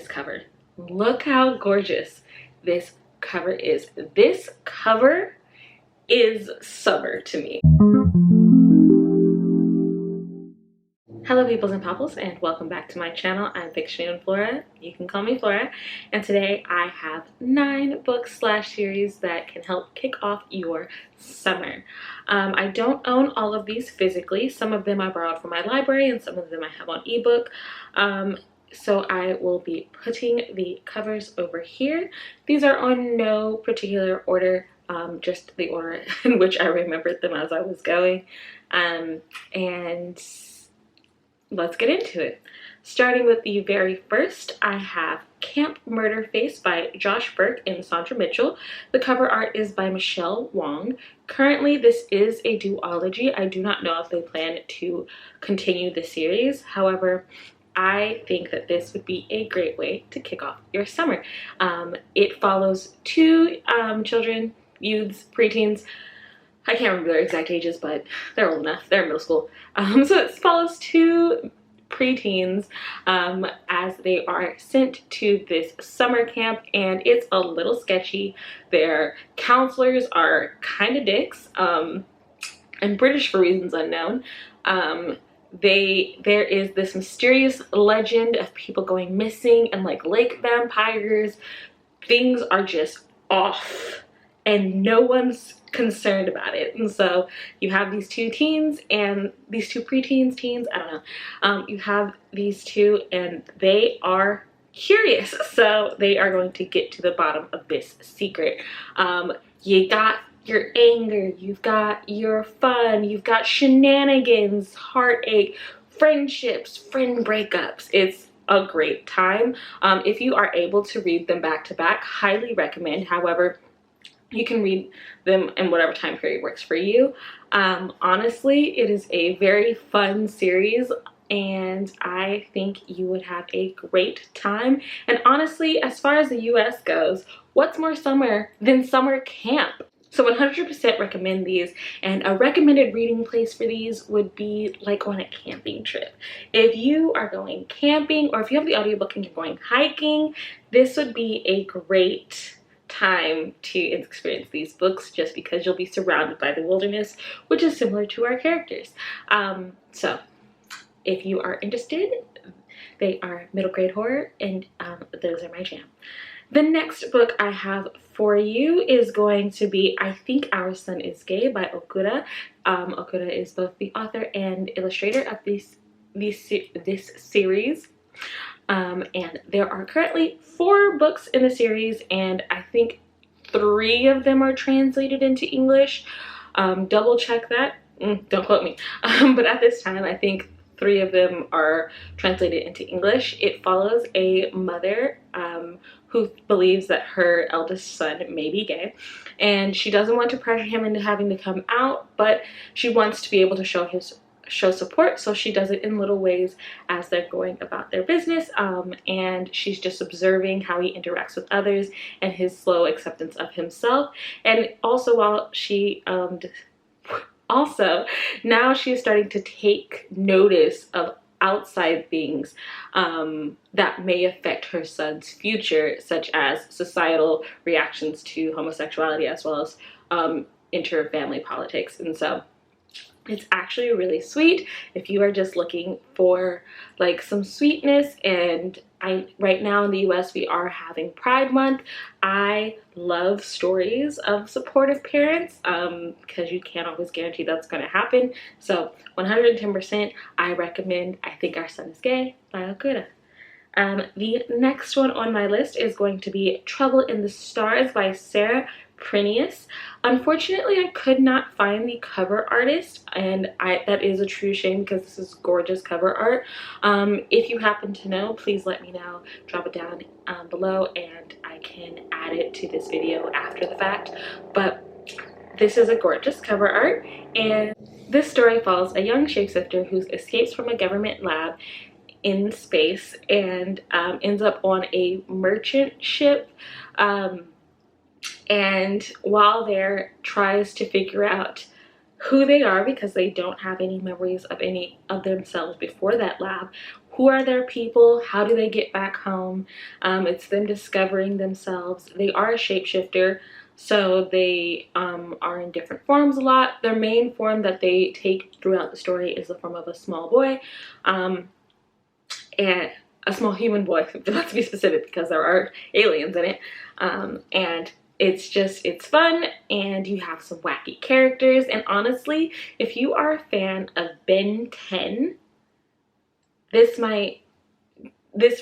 this cover. Look how gorgeous this cover is. This cover is summer to me. Hello peoples and popples, and welcome back to my channel. I'm Fiction&Flora. You can call me Flora, and today I have 9 books slash series that can help kick off your summer. I don't own all of these physically. Some of them I borrowed from my library and some of them I have on ebook. So I will be putting the covers over here. These are on no particular order, just the order in which I remembered them as I was going. And let's get into it. Starting with the very first, I have Camp Murder Face by Josh Burke and Sandra Mitchell. The cover art is by Michelle Wong. Currently, this is a duology. I do not know if they plan to continue the series. However, I think that this would be a great way to kick off your summer. It follows 2 children, youths, preteens. I can't remember their exact ages, but they're old enough. They're in middle school. So it follows 2 preteens as they are sent to this summer camp, and it's a little sketchy. Their counselors are kind of dicks, and British for reasons unknown. There is this mysterious legend of people going missing and like lake vampires. Things are just off and no one's concerned about it. And so you have these 2 teens and these 2 preteens, teens, I don't know. You have these 2 and they are curious. So they are going to get to the bottom of this secret. You got your anger, you've got your fun, you've got shenanigans, heartache, friendships, friend breakups. It's a great time. If you are able to read them back to back, highly recommend. However, you can read them in whatever time period works for you. Honestly, it is a very fun series and I think you would have a great time. And honestly, as far as the US goes, what's more summer than summer camp? So 100% recommend these, and a recommended reading place for these would be like on a camping trip. If you are going camping or if you have the audiobook and you're going hiking, this would be a great time to experience these books just because you'll be surrounded by the wilderness, which is similar to our characters. So if you are interested, they are middle grade horror, and those are my jam. The next book I have for you is going to be I Think Our Son is Gay by Okuda. Okuda is both the author and illustrator of this series. And there are currently 4 books in the series, and I think 3 of them are translated into English. Double check that. Don't quote me. But at this time, I think 3 of them are translated into English. It follows a mother who believes that her eldest son may be gay, and she doesn't want to pressure him into having to come out, but she wants to be able to show support, so she does it in little ways as they're going about their business, and she's just observing how he interacts with others and his slow acceptance of himself. And also, while she now she is starting to take notice of outside things that may affect her son's future, such as societal reactions to homosexuality as well as inter-family politics. And so it's actually really sweet if you are just looking for like some sweetness. And right now in the US we are having Pride Month. I love stories of supportive parents because you can't always guarantee that's going to happen. So 110% I recommend I Think Our Son is Gay by Okuda. The next one on my list is going to be Trouble in the Stars by Sarah Prinius. Unfortunately, I could not find the cover artist, and that is a true shame because this is gorgeous cover art. If you happen to know, please let me know. Drop it down below and I can add it to this video after the fact. But this is a gorgeous cover art, and this story follows a young shapeshifter who escapes from a government lab in space and ends up on a merchant ship, and while there tries to figure out who they are because they don't have any memories of any of themselves before that lab, who are their people, how do they get back home. It's them discovering themselves. They are a shapeshifter, so they are in different forms a lot. Their main form that they take throughout the story is the form of a small boy, and a small human boy, not to be specific because there are aliens in it. And it's fun, and you have some wacky characters. And honestly, if you are a fan of Ben 10, this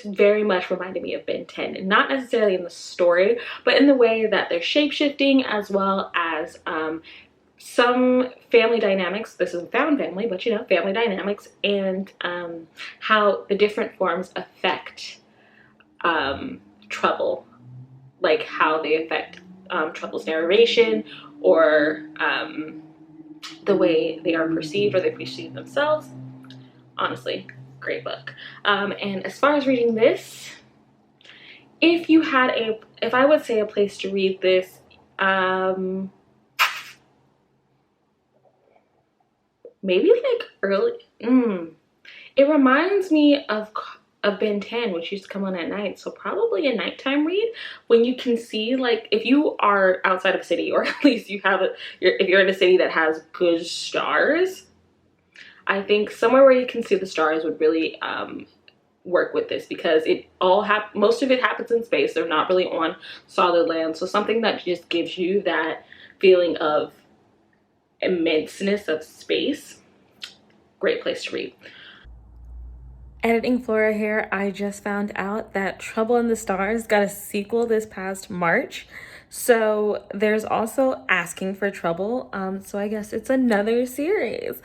very much reminded me of Ben 10, not necessarily in the story, but in the way that they're shape-shifting, as well as some family dynamics. This is a found family, but you know, family dynamics, and how the different forms affect trouble, like how they affect trouble's narration, or the way they are perceived or they perceive themselves. Honestly, great book. And as far as reading this, if I would say a place to read this, maybe like early. It reminds me of Ben 10, which used to come on at night, so probably a nighttime read when you can see, like, if you are outside of a city, or at least if you're in a city that has good stars, I think somewhere where you can see the stars would really work with this, because most of it happens in space. They're not really on solid land, so something that just gives you that feeling of immenseness of space. Great place to read. Editing Flora here, I just found out that Trouble in the Stars got a sequel this past March. So there's also Asking for Trouble. So I guess it's another series.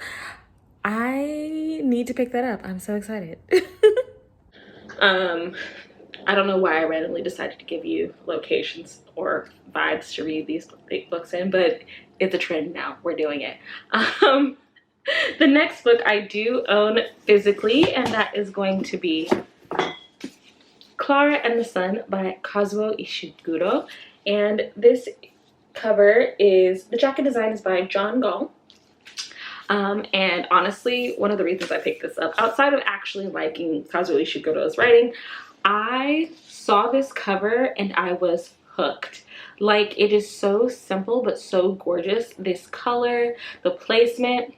I need to pick that up. I'm so excited. I don't know why I randomly decided to give you locations or vibes to read these books in, but it's a trend now. We're doing it. The next book I do own physically, and that is going to be Clara and the Sun by Kazuo Ishiguro. And this cover the jacket design is by John Gall. And honestly, one of the reasons I picked this up, outside of actually liking Kazuo Ishiguro's writing, I saw this cover and I was hooked. Like, it is so simple but so gorgeous. This color, the placement,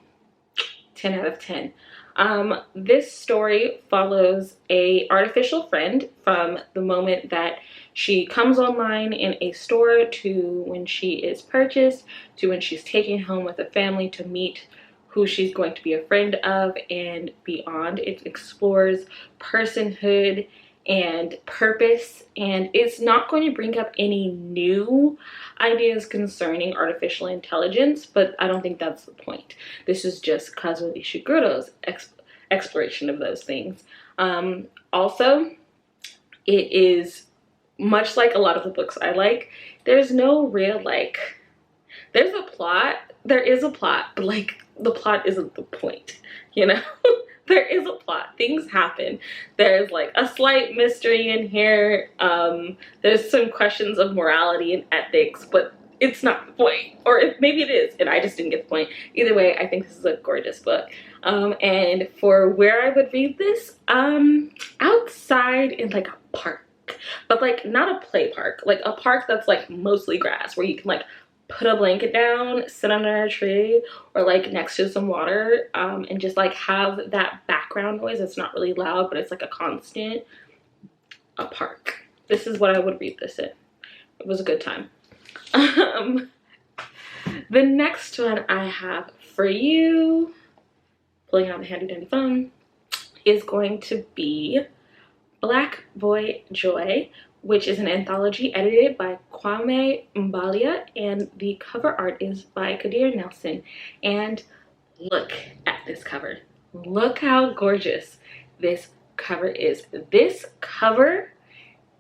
10 out of 10. This story follows a artificial friend from the moment that she comes online in a store, to when she is purchased, to when she's taken home with a family to meet who she's going to be a friend of, and beyond. It explores personhood and purpose, and it's not going to bring up any new ideas concerning artificial intelligence, but I don't think that's the point. This is just Kazuo Ishiguro's exploration of those things. Also, it is much like a lot of the books I like. There's no real, like, there's a plot, there is a plot, but like, the plot isn't the point, you know? There is a plot, things happen. There's like a slight mystery in here. There's some questions of morality and ethics, but it's not the point. Or maybe it is, and I just didn't get the point. Either way, I think this is a gorgeous book. And for where I would read this, outside in like a park, but like not a play park, like a park that's like mostly grass, where you can like put a blanket down, sit under a tree, or like next to some water, and just like have that background noise that's not really loud, but it's like a constant. A park. This is what I would read this in. It was a good time. The next one I have for you, pulling out the handy dandy phone, is going to be Black Boy Joy, which is an anthology edited by Kwame Mbalia, and the cover art is by Kadir Nelson. And look at this cover. Look how gorgeous this cover is. This cover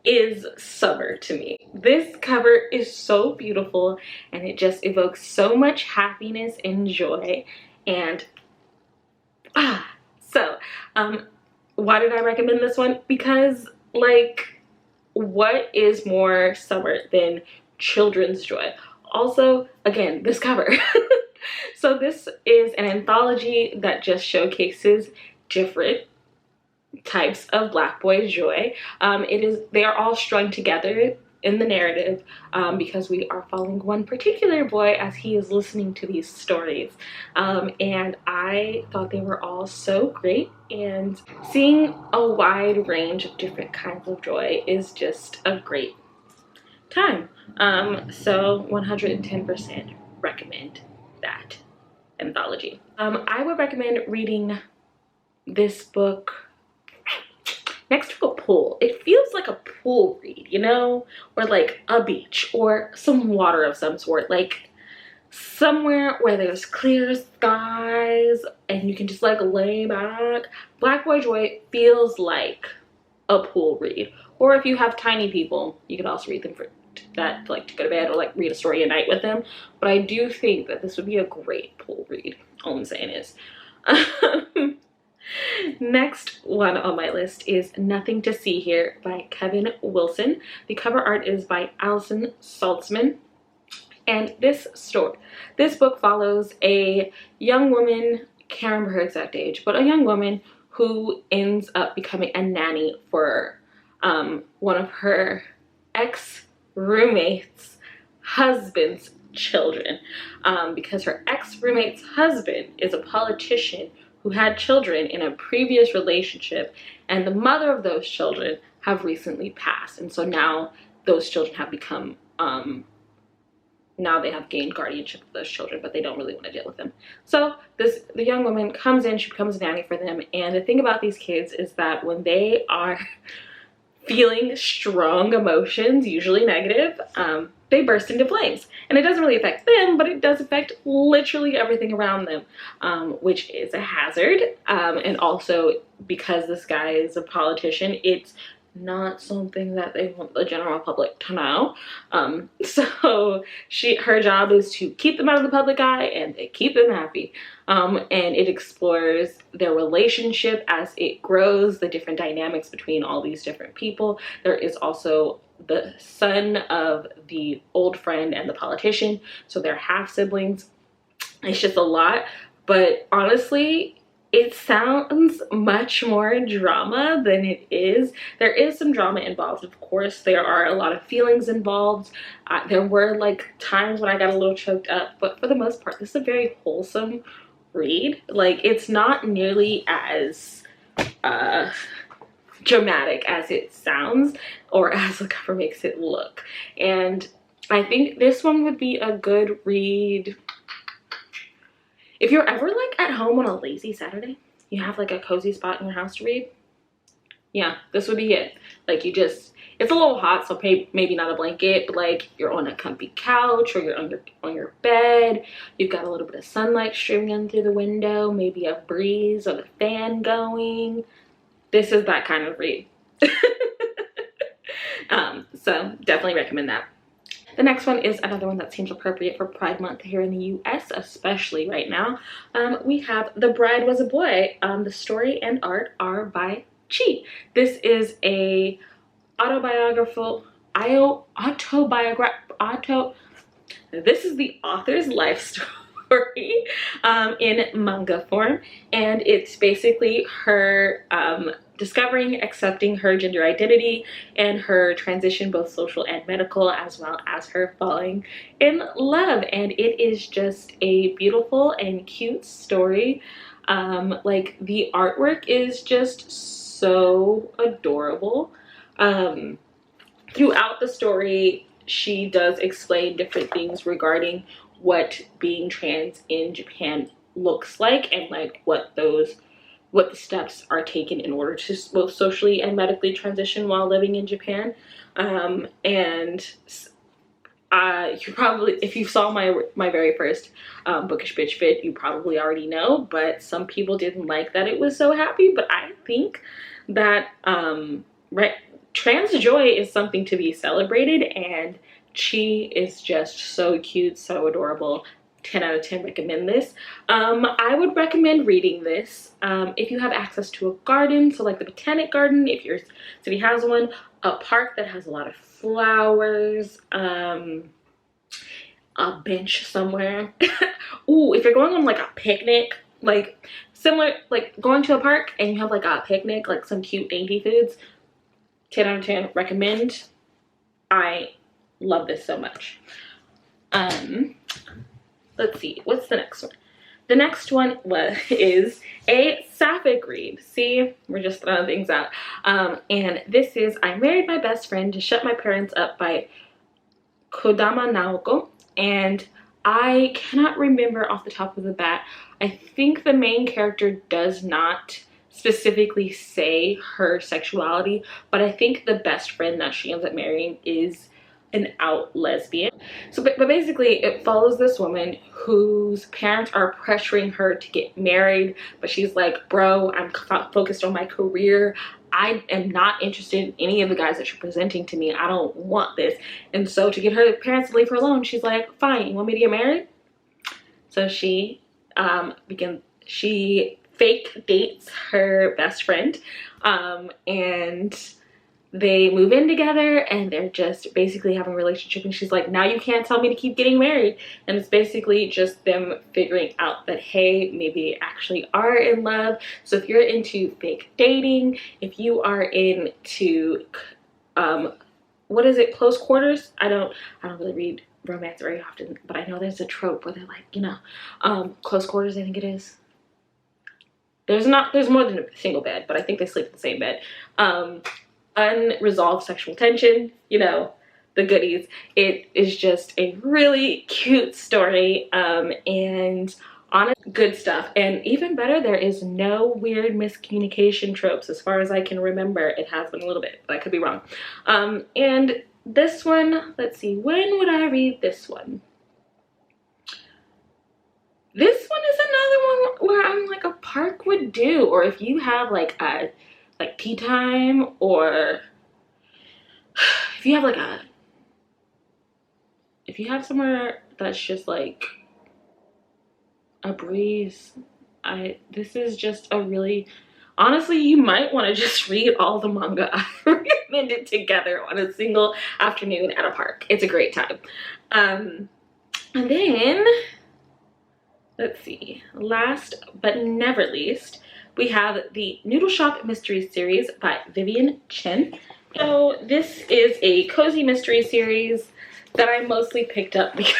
is summer to me. This cover is so beautiful, and it just evokes so much happiness and joy. And why did I recommend this one? Because, like, what is more summer than children's joy? Also, again, this cover. So this is an anthology that just showcases different types of Black boy joy. They are all strung together in the narrative because we are following one particular boy as he is listening to these stories. And I thought they were all so great, and seeing a wide range of different kinds of joy is just a great time. So 110% recommend that anthology. I would recommend reading this book next to a pool. It feels like a pool read, you know, or like a beach or some water of some sort, like somewhere where there's clear skies and you can just like lay back. Black Boy Joy feels like a pool read. Or if you have tiny people, you could also read them for that, like to go to bed or like read a story a night with them. But I do think that this would be a great pool read. All I'm saying is. Next one on my list is Nothing to See Here by Kevin Wilson. The cover art is by Allison Saltzman. And this book follows a young woman, can't remember her exact age, but a young woman who ends up becoming a nanny for one of her ex-roommate's husband's children, because her ex-roommate's husband is a politician who had children in a previous relationship, and the mother of those children have recently passed, and so now those children have become now they have gained guardianship of those children, but they don't really want to deal with them. So the young woman comes in, she becomes a nanny for them, and the thing about these kids is that when they are feeling strong emotions, usually negative, they burst into flames. And it doesn't really affect them, but it does affect literally everything around them, which is a hazard. And also, because this guy is a politician, it's not something that they want the general public to know. So her job is to keep them out of the public eye, and they keep them happy. And it explores their relationship as it grows, the different dynamics between all these different people. There is also the son of the old friend and the politician, so they're half siblings. It's just a lot, but honestly, it sounds much more drama than it is. There is some drama involved, of course. There are a lot of feelings involved. There were like times when I got a little choked up, but for the most part, this is a very wholesome read. Like, it's not nearly as dramatic as it sounds or as the cover makes it look. And I think this one would be a good read if you're ever like at home on a lazy Saturday, you have like a cozy spot in your house to read. Yeah, this would be it. Like, it's a little hot, so maybe not a blanket, but like you're on a comfy couch or you're on your bed. You've got a little bit of sunlight streaming in through the window, maybe a breeze or the fan going. This is that kind of read. So definitely recommend that. The next one is another one that seems appropriate for Pride Month here in the US, especially right now. We have The Bride Was a Boy. The story and art are by Chi. This is a this is the author's life story in manga form, and it's basically her discovering, accepting her gender identity and her transition, both social and medical, as well as her falling in love. And it is just a beautiful and cute story. Like, the artwork is just so adorable. Throughout the story, she does explain different things regarding what being trans in Japan looks like, and like what the steps are taken in order to both socially and medically transition while living in Japan. And you probably, if you saw my very first Bookish Bitch Fit, you probably already know, but some people didn't like that it was so happy. But I think that trans joy is something to be celebrated, and Chi is just so cute, so adorable. 10 out of 10 recommend this. I would recommend reading this if you have access to a garden, so like the botanic garden, if your city has one, a park that has a lot of flowers, a bench somewhere. Ooh, if you're going on like a picnic, like similar, like going to a park and you have like a picnic, like some cute dainty foods. 10 out of 10, recommend. I love this so much. Let's see, what's the next one? The next one is a sapphic read. See, we're just throwing things out. And this is I Married My Best Friend to Shut My Parents Up by Kodama Naoko. And I cannot remember off the top of the bat. I think the main character does not specifically say her sexuality, but I think the best friend that she ends up marrying is an out lesbian. So but basically it follows this woman whose parents are pressuring her to get married, but she's like, bro, I'm focused on my career. I am not interested in any of the guys that you're presenting to me. I don't want this. And so to get her parents to leave her alone, she's like, fine, you want me to get married? So she she fake dates her best friend, and they move in together and they're just basically having a relationship, and she's like, now you can't tell me to keep getting married. And it's basically just them figuring out that, hey, maybe they actually are in love. So if you're into fake dating, if you are into what is it, close quarters? I don't really read romance very often, but I know there's a trope where they're like, you know, close quarters, I think it is. There's more than a single bed, but I think they sleep in the same bed. Unresolved sexual tension, you know, the goodies. It is just a really cute story, and honest, good stuff. And even better, there is no weird miscommunication tropes as far as I can remember. It has been a little bit, but I could be wrong. And this one, let's see, when would I read this one? This one is another one where I'm like, a park would do, or if you have like a tea time, or if you have somewhere that's just like a breeze. This is just a really, honestly, you might want to just read all the manga I recommended together on a single afternoon at a park. It's a great time. And then let's see, last but never least, we have the Noodle Shop Mystery Series by Vivian Chen. So this is a cozy mystery series that I mostly picked up because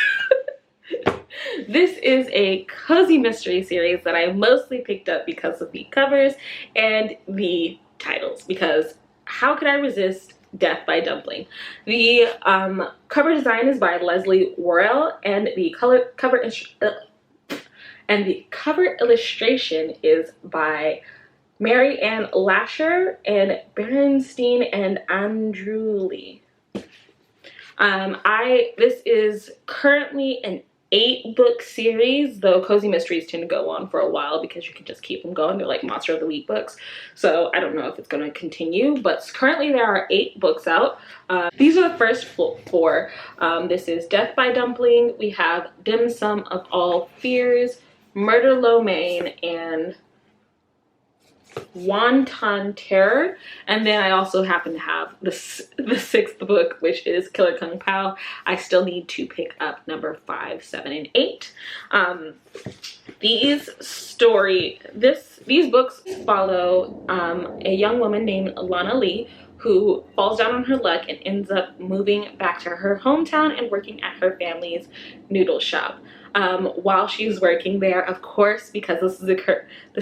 this is a cozy mystery series that I mostly picked up because of the covers and the titles, because how could I resist Death by Dumpling? The cover design is by Leslie Worrell, and the cover illustration is by Mary Ann Lasher and Berenstein and Andrew Lee. This is currently an 8-book series, though cozy mysteries tend to go on for a while because you can just keep them going. They're like Monster of the Week books. So I don't know if it's going to continue, but currently there are 8 books out. These are the first 4. This is Death by Dumpling. We have Dim Sum of All Fears, Murder Lo Mein, and Wonton Terror. And then I also happen to have the 6th book, which is Killer Kung Pao. I still need to pick up number 5, 7, and 8. These books follow a young woman named Lana Lee, who falls down on her luck and ends up moving back to her hometown and working at her family's noodle shop. While she's working there, of course, because this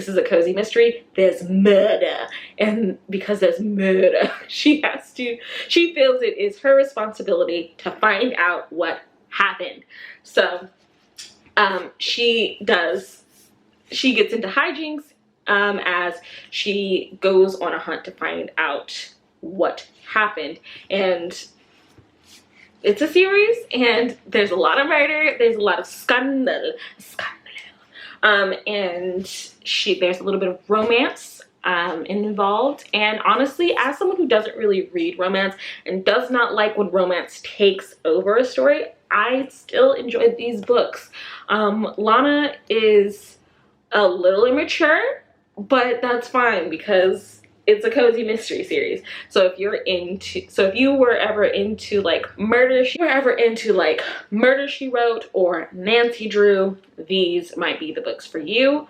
is a cozy mystery, there's murder. And because there's murder, she feels it is her responsibility to find out what happened. So she gets into hijinks as she goes on a hunt to find out what happened. And it's a series, and there's a lot of murder, there's a lot of scandal, and there's a little bit of romance involved. And honestly, as someone who doesn't really read romance and does not like when romance takes over a story, I still enjoyed these books. Lana is a little immature, but that's fine because it's a cozy mystery series. So if you were ever into like Murder She Wrote or Nancy Drew, these might be the books for you.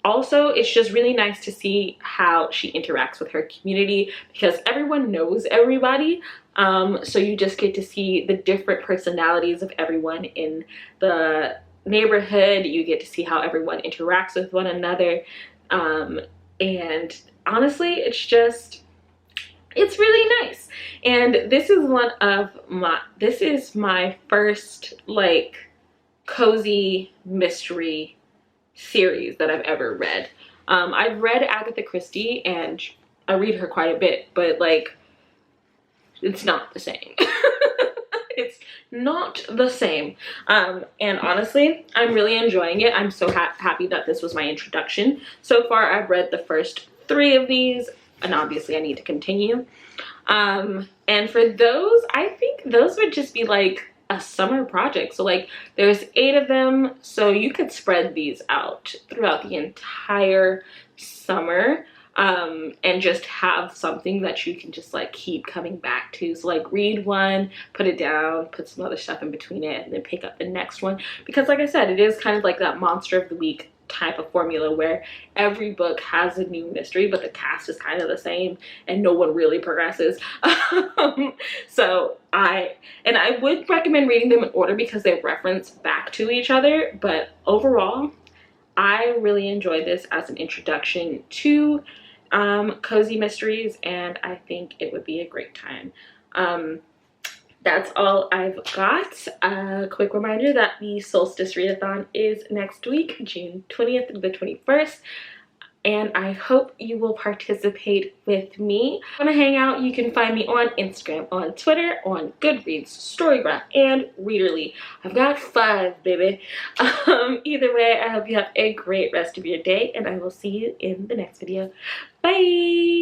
also, it's just really nice to see how she interacts with her community because everyone knows everybody. So you just get to see the different personalities of everyone in the neighborhood. You get to see how everyone interacts with one another. And honestly, it's really nice. And this is my first like cozy mystery series that I've ever read. I've read Agatha Christie and I read her quite a bit, but like it's not the same. It's not the same. And honestly, I'm really enjoying it. I'm so happy that this was my introduction. So far, I've read the first 3 of these, and obviously I need to continue. And for those, I think those would just be like a summer project. So like there's 8 of them, so you could spread these out throughout the entire summer. And just have something that you can just like keep coming back to. So like read one, put it down, put some other stuff in between it, and then pick up the next one. Because like I said, it is kind of like that monster of the week type of formula where every book has a new mystery, but the cast is kind of the same and no one really progresses. So I would recommend reading them in order because they reference back to each other. But overall, I really enjoyed this as an introduction to cozy mysteries, and I think it would be a great time. That's all I've got. A quick reminder that the Solstice Readathon is next week, June 20th through the 21st. And I hope you will participate with me. If you want to hang out, you can find me on Instagram, on Twitter, on Goodreads, Storygraph, and Readerly. I've got 5, baby. Either way, I hope you have a great rest of your day, and I will see you in the next video. Bye!